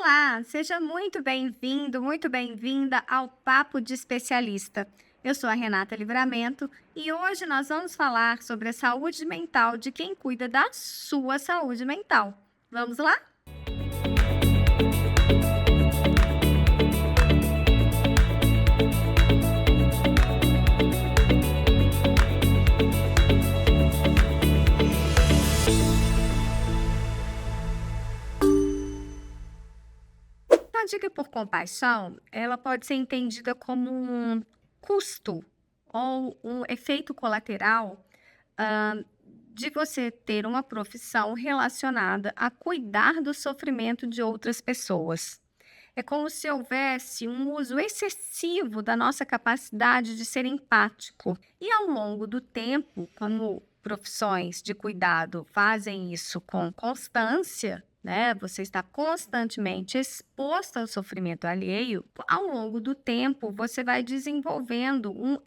Olá, seja muito bem-vindo, muito bem-vinda ao Papo de Especialista. Eu sou a Renata Livramento e hoje nós vamos falar sobre a saúde mental de quem cuida da sua saúde mental. Vamos lá? A dica por compaixão, ela pode ser entendida como um custo ou um efeito colateral hã, de você ter uma profissão relacionada a cuidar do sofrimento de outras pessoas. É como se houvesse um uso excessivo da nossa capacidade de ser empático. E ao longo do tempo, como profissões de cuidado fazem isso com constância, né? Você está constantemente exposto ao sofrimento alheio. Ao longo do tempo, você vai desenvolvendo um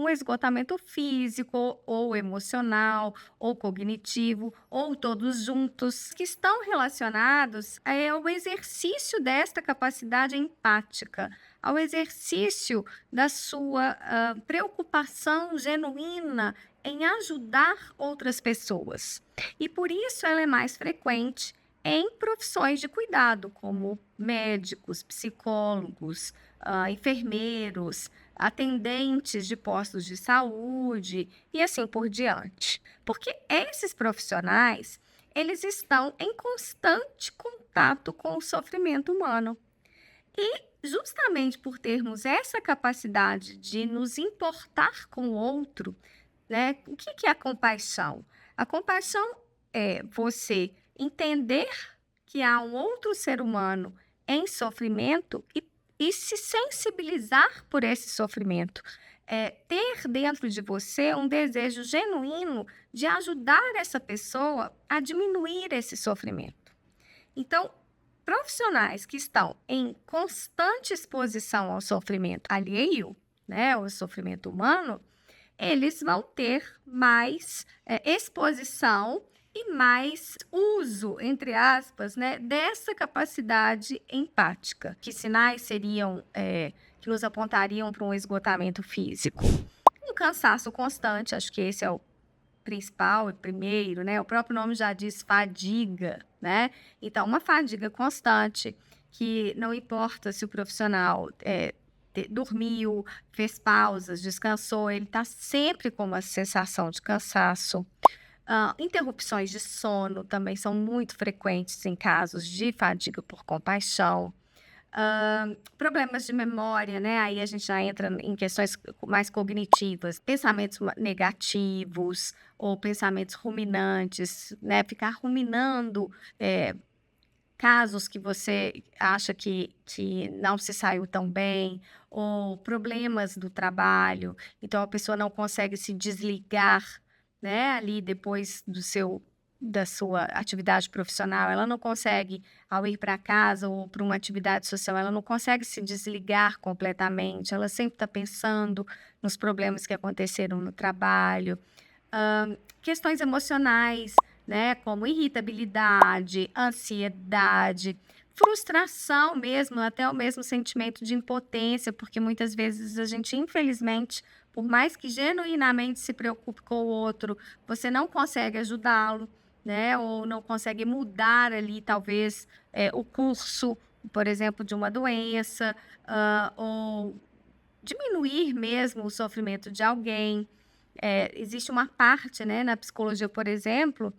esgotamento físico ou emocional, ou cognitivo, ou todos juntos, que estão relacionados ao exercício desta capacidade empática, ao exercício da sua preocupação genuína em ajudar outras pessoas. E por isso ela é mais frequente em profissões de cuidado, como médicos, psicólogos, enfermeiros, atendentes de postos de saúde e assim por diante. Porque esses profissionais, eles estão em constante contato com o sofrimento humano. E justamente por termos essa capacidade de nos importar com o outro, né? O que é a compaixão? A compaixão é você entender que há um outro ser humano em sofrimento e se sensibilizar por esse sofrimento. Ter dentro de você um desejo genuíno de ajudar essa pessoa a diminuir esse sofrimento. Então, profissionais que estão em constante exposição ao sofrimento alheio, né, ao sofrimento humano, eles vão ter mais exposição e mais uso, entre aspas, né, dessa capacidade empática. Que sinais seriam que nos apontariam para um esgotamento físico? Um cansaço constante, acho que esse é o principal e primeiro, né? O próprio nome já diz fadiga, né? Então, uma fadiga constante que não importa se o profissional dormiu, fez pausas, descansou, ele está sempre com uma sensação de cansaço. Interrupções de sono também são muito frequentes em casos de fadiga por compaixão. Problemas de memória, né? Aí a gente já entra em questões mais cognitivas, pensamentos negativos ou pensamentos ruminantes, né? Ficar ruminando casos que você acha que não se saiu tão bem, ou problemas do trabalho, então a pessoa não consegue se desligar, né, ali depois da sua atividade profissional, ela não consegue, ao ir para casa ou para uma atividade social, ela não consegue se desligar completamente, ela sempre está pensando nos problemas que aconteceram no trabalho. Questões emocionais, né, como irritabilidade, ansiedade, frustração mesmo, até o mesmo sentimento de impotência, porque muitas vezes a gente, infelizmente, por mais que genuinamente se preocupe com o outro, você não consegue ajudá-lo, né, ou não consegue mudar ali, talvez, o curso, por exemplo, de uma doença, ou diminuir mesmo o sofrimento de alguém. Existe uma parte, né, na psicologia, por exemplo,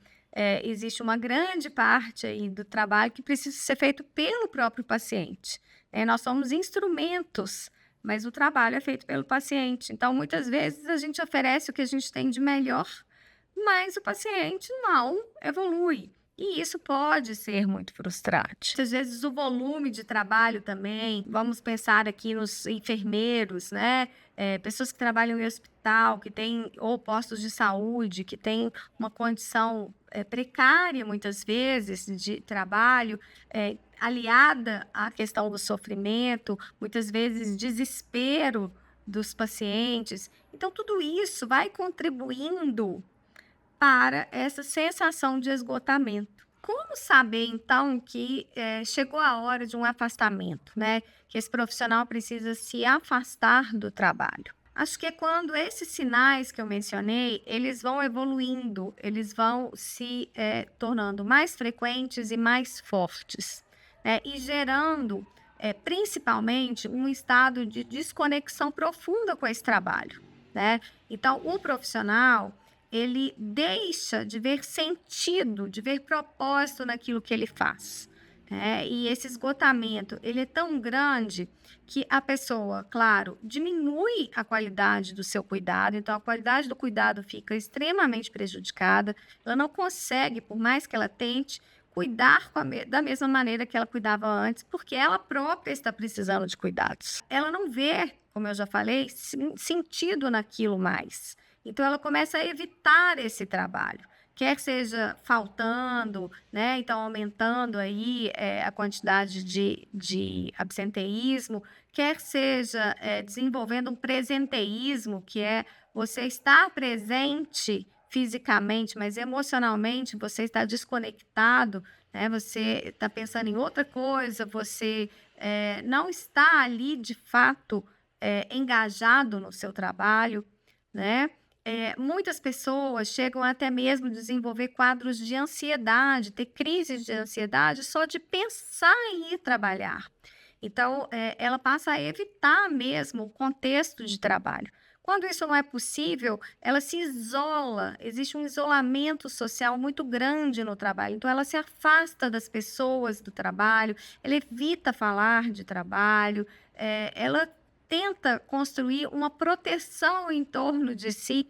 existe uma grande parte aí do trabalho que precisa ser feito pelo próprio paciente, né? Nós somos instrumentos, mas o trabalho é feito pelo paciente. Então, muitas vezes, a gente oferece o que a gente tem de melhor, mas o paciente não evolui. E isso pode ser muito frustrante. Muitas vezes o volume de trabalho também, vamos pensar aqui nos enfermeiros, né? Pessoas que trabalham em hospital, que têm, ou postos de saúde, que têm uma condição precária, muitas vezes, de trabalho, aliada à questão do sofrimento, muitas vezes desespero dos pacientes. Então, tudo isso vai contribuindo para essa sensação de esgotamento. Como saber, então, que chegou a hora de um afastamento, né? Que esse profissional precisa se afastar do trabalho? Acho que é quando esses sinais que eu mencionei, eles vão evoluindo, eles vão se tornando mais frequentes e mais fortes, né? E gerando, principalmente, um estado de desconexão profunda com esse trabalho, né? Então, o profissional ele deixa de ver sentido, de ver propósito naquilo que ele faz. E esse esgotamento, ele é tão grande que a pessoa, claro, diminui a qualidade do seu cuidado, então a qualidade do cuidado fica extremamente prejudicada, ela não consegue, por mais que ela tente, cuidar da mesma maneira que ela cuidava antes, porque ela própria está precisando de cuidados. Ela não vê, como eu já falei, sentido naquilo mais. Então ela começa a evitar esse trabalho, quer seja faltando, né, então aumentando aí, a quantidade de absenteísmo, quer seja, desenvolvendo um presenteísmo, que é você estar presente fisicamente, mas emocionalmente você está desconectado, né, você está pensando em outra coisa, você, não está ali de fato, engajado no seu trabalho, né. Muitas pessoas chegam até mesmo a desenvolver quadros de ansiedade, ter crises de ansiedade só de pensar em ir trabalhar. Então, ela passa a evitar mesmo o contexto de trabalho. Quando isso não é possível, ela se isola, existe um isolamento social muito grande no trabalho, então ela se afasta das pessoas do trabalho, ela evita falar de trabalho, ela tenta construir uma proteção em torno de si,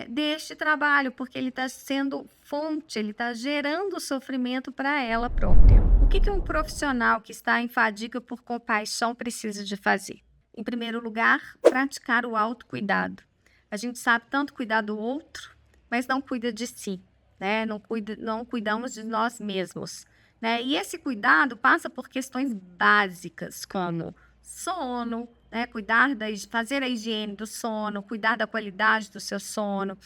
deste trabalho, porque ele está sendo fonte, ele está gerando sofrimento para ela própria. O que um profissional que está em fadiga por compaixão precisa de fazer? Em primeiro lugar, praticar o autocuidado. A gente sabe tanto cuidar do outro, mas não cuida de si, né? Não cuidamos de nós mesmos, né? E esse cuidado passa por questões básicas, como sono, né? Fazer a higiene do sono, cuidar da qualidade do seu sono,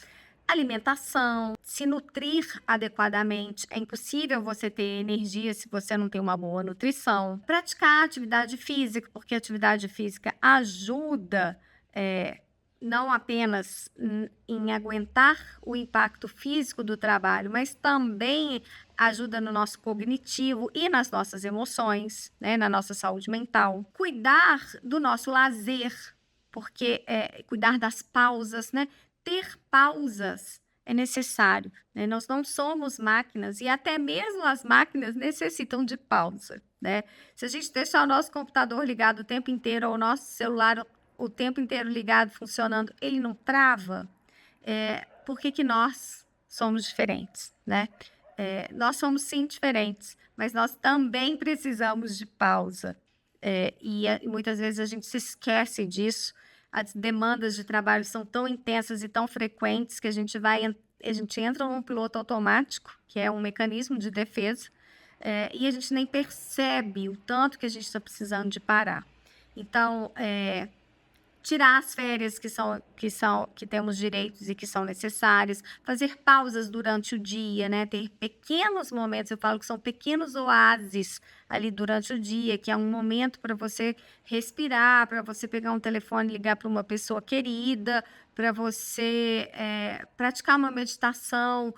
alimentação, se nutrir adequadamente. É impossível você ter energia se você não tem uma boa nutrição. Praticar atividade física, porque a atividade física ajuda, não apenas em aguentar o impacto físico do trabalho, mas também ajuda no nosso cognitivo e nas nossas emoções, né, na nossa saúde mental. Cuidar do nosso lazer, porque cuidar das pausas, né? Ter pausas é necessário, né? Nós não somos máquinas e até mesmo as máquinas necessitam de pausa, né? Se a gente deixar o nosso computador ligado o tempo inteiro ou o nosso celular o tempo inteiro ligado, funcionando, ele não trava, por que que nós somos diferentes, né? Nós somos sim diferentes, mas nós também precisamos de pausa. E muitas vezes a gente se esquece disso. As demandas de trabalho são tão intensas e tão frequentes que a gente entra num piloto automático, que é um mecanismo de defesa, e a gente nem percebe o tanto que a gente está precisando de parar. Então, tirar as férias que temos direitos e que são necessárias, fazer pausas durante o dia, né, ter pequenos momentos, eu falo que são pequenos oásis ali durante o dia, que é um momento para você respirar, para você pegar um telefone e ligar para uma pessoa querida, para você, praticar uma meditação,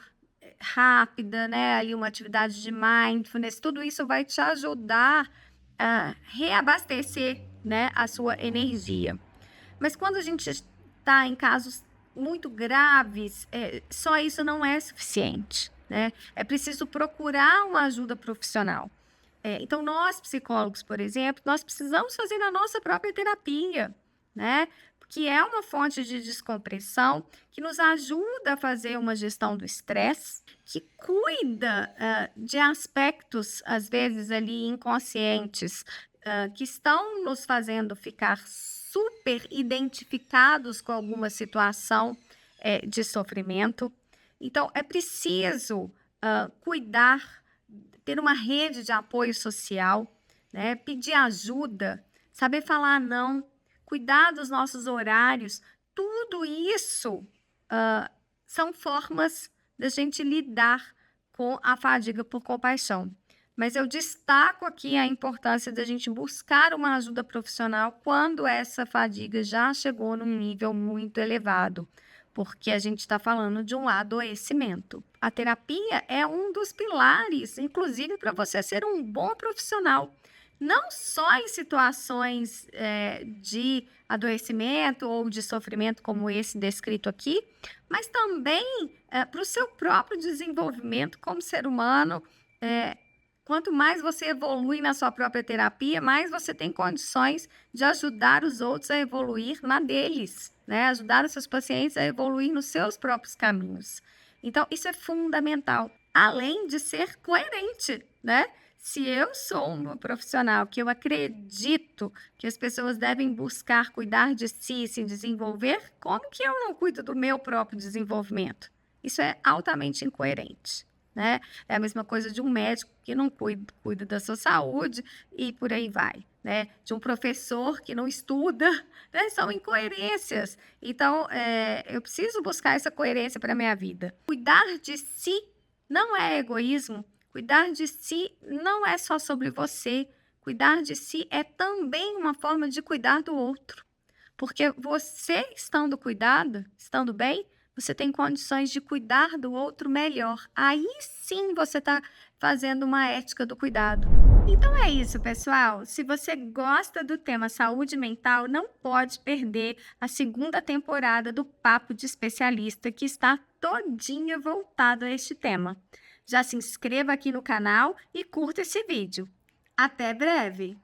rápida, né, ali uma atividade de mindfulness, tudo isso vai te ajudar a reabastecer, né, a sua energia. Mas quando a gente está em casos muito graves, só isso não é suficiente, né? É preciso procurar uma ajuda profissional. Então, nós psicólogos, por exemplo, nós precisamos fazer a nossa própria terapia, né? Que é uma fonte de descompressão que nos ajuda a fazer uma gestão do estresse, que cuida de aspectos, às vezes, ali inconscientes, que estão nos fazendo ficar super identificados com alguma situação de sofrimento. Então, é preciso cuidar, ter uma rede de apoio social, né? Pedir ajuda, saber falar não, cuidar dos nossos horários, tudo isso são formas da gente lidar com a fadiga por compaixão. Mas eu destaco aqui a importância da gente buscar uma ajuda profissional quando essa fadiga já chegou num nível muito elevado, porque a gente está falando de um adoecimento. A terapia é um dos pilares, inclusive, para você ser um bom profissional. Não só em situações de adoecimento ou de sofrimento, como esse descrito aqui, mas também para o seu próprio desenvolvimento como ser humano. eh, Quanto mais você evolui na sua própria terapia, mais você tem condições de ajudar os outros a evoluir na deles, né? Ajudar os seus pacientes a evoluir nos seus próprios caminhos. Então, isso é fundamental, além de ser coerente, né? Se eu sou uma profissional que eu acredito que as pessoas devem buscar cuidar de si, se desenvolver, como que eu não cuido do meu próprio desenvolvimento? Isso é altamente incoerente, né? É a mesma coisa de um médico que não cuida da sua saúde e por aí vai, né? De um professor que não estuda, né? São incoerências. Então, eu preciso buscar essa coerência para a minha vida. Cuidar de si não é egoísmo. Cuidar de si não é só sobre você. Cuidar de si é também uma forma de cuidar do outro. Porque você estando bem, você tem condições de cuidar do outro melhor. Aí sim você está fazendo uma ética do cuidado. Então é isso, pessoal. Se você gosta do tema saúde mental, não pode perder a segunda temporada do Papo de Especialista, que está todinha voltado a este tema. Já se inscreva aqui no canal e curta esse vídeo. Até breve!